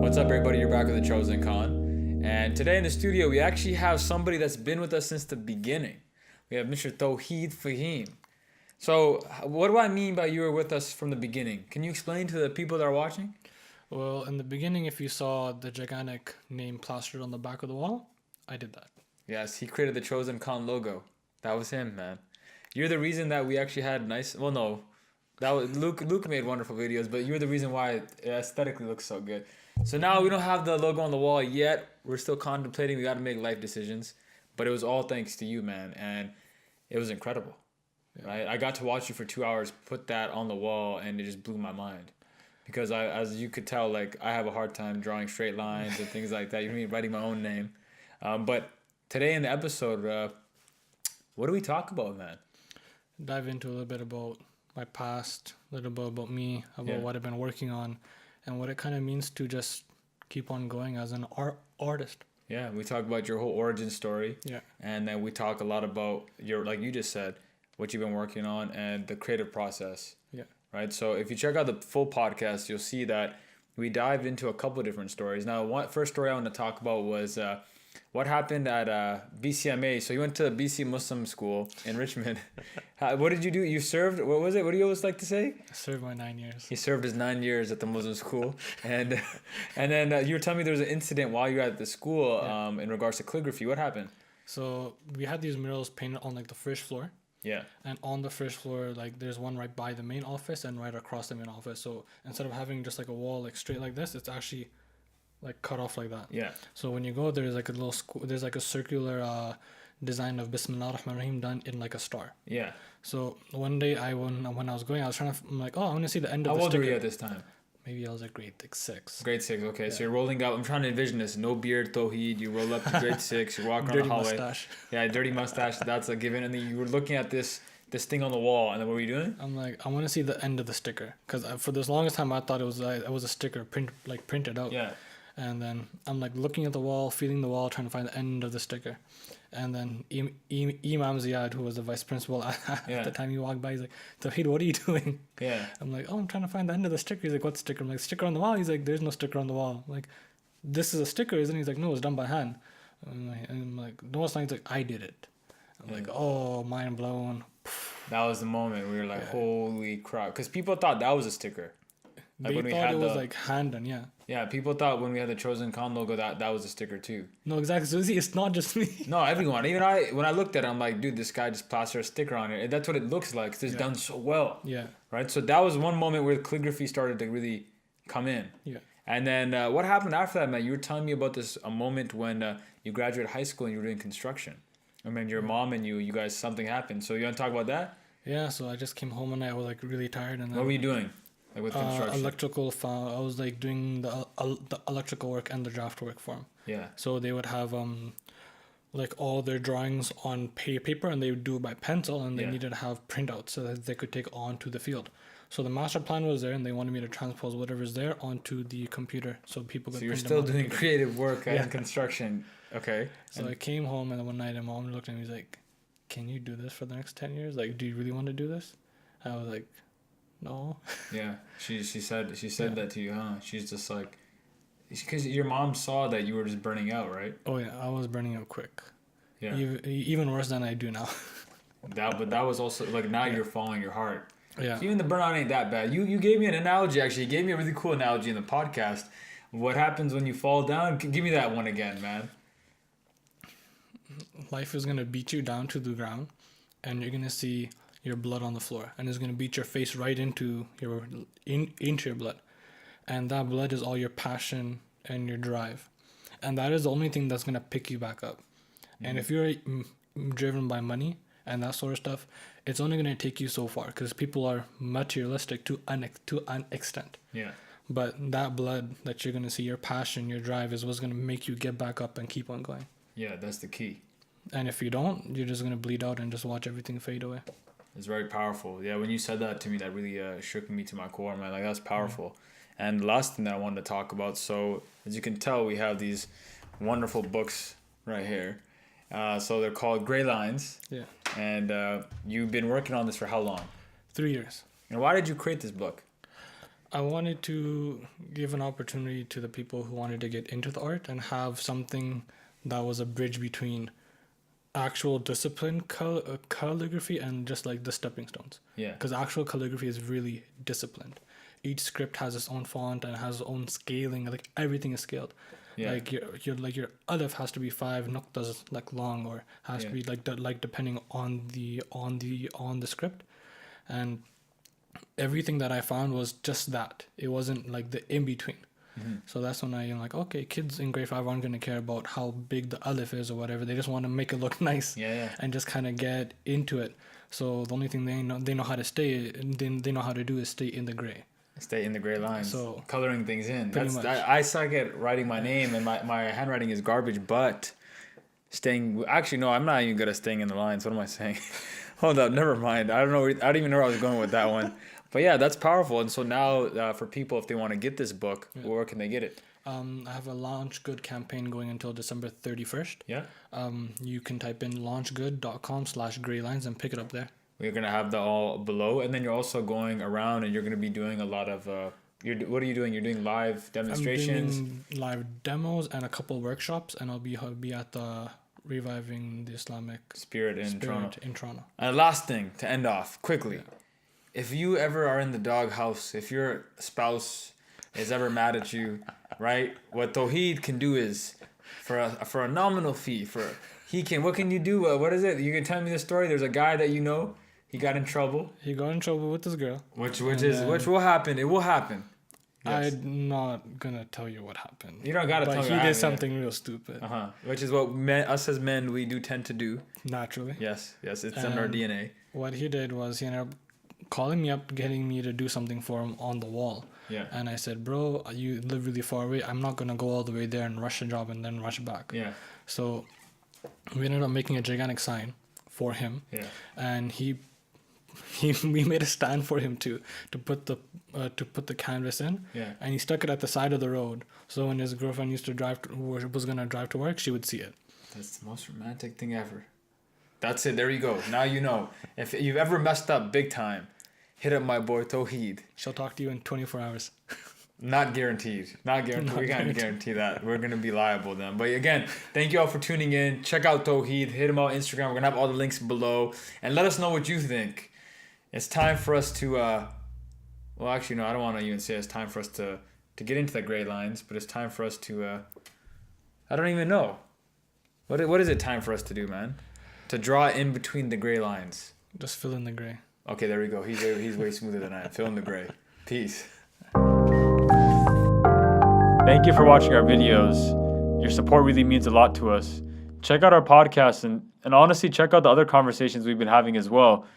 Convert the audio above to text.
What's up, everybody? You're back with the Chosen Con. And today in the studio, we actually have somebody that's been with us since the beginning. We have Mr. Tauheed Fahim. So, what do I mean by you were with us from the beginning? Can you explain to the people that are watching? Well, in the beginning, if you saw the gigantic name plastered on the back of the wall, I did that. Yes, he created the Chosen Con logo. That was him, man. You're the reason that we actually had nice... Well, no. That was Luke made wonderful videos, but you're the reason why it aesthetically looks so good. So now we don't have the logo on the wall yet. We're still contemplating. We got to make life decisions. But it was all thanks to you, man. And it was incredible. Yeah. Right? I got to watch you for 2 hours put that on the wall, and it just blew my mind. Because as you could tell, like, I have a hard time drawing straight lines and things like that. You know what I mean? Writing my own name. But today in the episode, what do we talk about, man? Dive into a little bit about my past, a little bit about me, about what I've been working on, and what it kind of means to just keep on going as an artist. Yeah, we talk about your whole origin story. Yeah. And then we talk a lot about your, like you just said, what you've been working on and the creative process. Yeah. Right? So if you check out the full podcast, you'll see that we dived into a couple of different stories. Now, one first story I want to talk about was what happened at BCMA. So you went to BC Muslim school in Richmond. What did you do? You served, what was it? What do you always like to say? I served my 9 years. He served his 9 years at the Muslim school. And then you were telling me there was an incident while you were at the school in regards to calligraphy. What happened? So we had these murals painted on like the first floor. Yeah. And on the first floor, like there's one right by the main office and right across the main office. So instead of having just like a wall like straight like this, it's actually like cut off like that. Yeah. So when you go, there's like a little there's like a circular design of Bismillah ar-Rahman ar-Rahim done in like a star. Yeah. So one day when I was going, I was trying to, I'm like, oh, I want to see the end of the sticker. How old were sticker. you at this time? Maybe I was at grade 6. Grade 6, okay. Yeah. So you're rolling up. I'm trying to envision this. No beard, Tauheed. You roll up to grade 6. You walk around the hallway. Mustache. Yeah, dirty mustache. That's a given. And then you were looking at this thing on the wall. And then what were you doing? I'm like, I want to see the end of the sticker. Because for the longest time, I thought it was a sticker printed out. Yeah. And then I'm like looking at the wall, feeling the wall, trying to find the end of the sticker. And then Imam Ziad, who was the vice principal at the time, he walked by. He's like, Tauheed, what are you doing? Yeah. I'm like, oh, I'm trying to find the end of the sticker. He's like, what sticker? I'm like, sticker on the wall? He's like, there's no sticker on the wall. I'm like, this is a sticker, isn't it? He's like, no, it's done by hand. I'm like, no, it's not. He's like, I did it. I'm like, oh, mind blown. That was the moment we were like, holy crap. Because people thought that was a sticker. Like they thought it was like hand done, yeah. Yeah, people thought when we had the Chosen Con logo that was a sticker too. No, exactly. So see, it's not just me. No, everyone. Even when I looked at it, I'm like, dude, this guy just plastered a sticker on it. And that's what it looks like. Cause it's done so well. Yeah. Right. So that was one moment where calligraphy started to really come in. Yeah. And then what happened after that, man? You were telling me about a moment when you graduated high school and you were doing construction. I mean, your mom and you guys, something happened. So you want to talk about that? Yeah. So I just came home and I was like really tired. And then, what were you doing? Like with construction? I was like doing the electrical work and the draft work for them. Yeah. So they would have like all their drawings on paper and they would do it by pencil and they needed to have printouts so that they could take onto the field. So the master plan was there and they wanted me to transpose whatever's there onto the computer so people could So you're print still doing creative work in construction. Okay. So I came home and then one night and mom looked at me and was like, can you do this for the next 10 years? Like, do you really want to do this? I was like, no. Yeah, she said that to you, huh? She's just like, because your mom saw that you were just burning out, right? Oh yeah, I was burning out quick. Yeah. Even worse than I do now. But that was also like now you're following your heart. Yeah. So even the burnout ain't that bad. You gave me an analogy actually. You gave me a really cool analogy in the podcast. What happens when you fall down? Give me that one again, man. Life is gonna beat you down to the ground, and you're gonna see your blood on the floor, and it's gonna beat your face right into your blood, and that blood is all your passion and your drive, and that is the only thing that's gonna pick you back up. Mm-hmm. And if you're driven by money and that sort of stuff, it's only gonna take you so far because people are materialistic to an extent. Yeah. But that blood that you're gonna see, your passion, your drive, is what's gonna make you get back up and keep on going. Yeah, that's the key. And if you don't, you're just gonna bleed out and just watch everything fade away. It's very powerful. Yeah, when you said that to me, that really shook me to my core, man. Like, that's powerful. Mm-hmm. And the last thing that I wanted to talk about, so as you can tell, we have these wonderful books right here. So they're called Gray Lines. Yeah. And you've been working on this for how long? 3 years. And why did you create this book? I wanted to give an opportunity to the people who wanted to get into the art and have something that was a bridge between actual discipline calligraphy and just like the stepping stones. Yeah. Because actual calligraphy is really disciplined. Each script has its own font and has its own scaling. Like everything is scaled. Yeah. Like your alif has to be 5 nuqtas like long, or has to be like depending on the script, and everything that I found was just that. It wasn't like the in between. So that's when I'm like, okay, kids in grade 5 aren't going to care about how big the alif is or whatever. They just want to make it look nice. And just kind of get into it. So the only thing they know how to they know how to do is stay in the gray. Stay in the gray lines. So coloring things in. pretty much. I suck at writing my name, and my handwriting is garbage. But actually, no, I'm not even good at staying in the lines. What am I saying? Hold up, never mind. I don't even know where I was going with that one. But yeah, that's powerful. And so now, for people, if they want to get this book, where can they get it? I have a Launch Good campaign going until December 31st. Yeah. You can type in launchgood.com/graylines and pick it up there. We're gonna have that all below, and then you're also going around, and you're gonna be doing a lot of. What are you doing? You're doing live demonstrations. I'm doing live demos and a couple workshops, and I'll be at the Reviving the Islamic Spirit in Toronto. And last thing to end off quickly, if you ever are in the doghouse, if your spouse is ever mad at you, right? What Tauheed can do is, for a nominal fee, what can you do? What is it? You can tell me the story. There's a guy that you know. He got in trouble. He got in trouble with this girl. Which will happen. It will happen. Yes. I'm not gonna tell you what happened. You don't gotta tell me. But he did something real stupid. Which is what us as men we do tend to do. Naturally. Yes. It's in our DNA. What he did was he ended up calling me up, getting me to do something for him on the wall. Yeah. And I said, bro, you live really far away. I'm not gonna go all the way there and rush a job and then rush back. Yeah. So we ended up making a gigantic sign for him. Yeah. And we made a stand for him to put the canvas in. Yeah. And he stuck it at the side of the road, so when his girlfriend was gonna drive to work, she would see it. That's the most romantic thing ever. That's it. There you go. Now you know. If you've ever messed up big time, hit up my boy Tauheed. She'll talk to you in 24 hours. Not guaranteed. We can't guarantee that. We're going to be liable then. But again, thank you all for tuning in. Check out Tauheed. Hit him on Instagram. We're going to have all the links below. And let us know what you think. It's time for us to... well, actually, no, I don't want to even say it's time for us to get into the gray lines. But it's time for us to... I don't even know. What is it time for us to do, man? To draw in between the gray lines. Just fill in the gray. Okay, there we go. He's way smoother than I am. Fill in the gray. Peace. Thank you for watching our videos. Your support really means a lot to us. Check out our podcast and honestly check out the other conversations we've been having as well.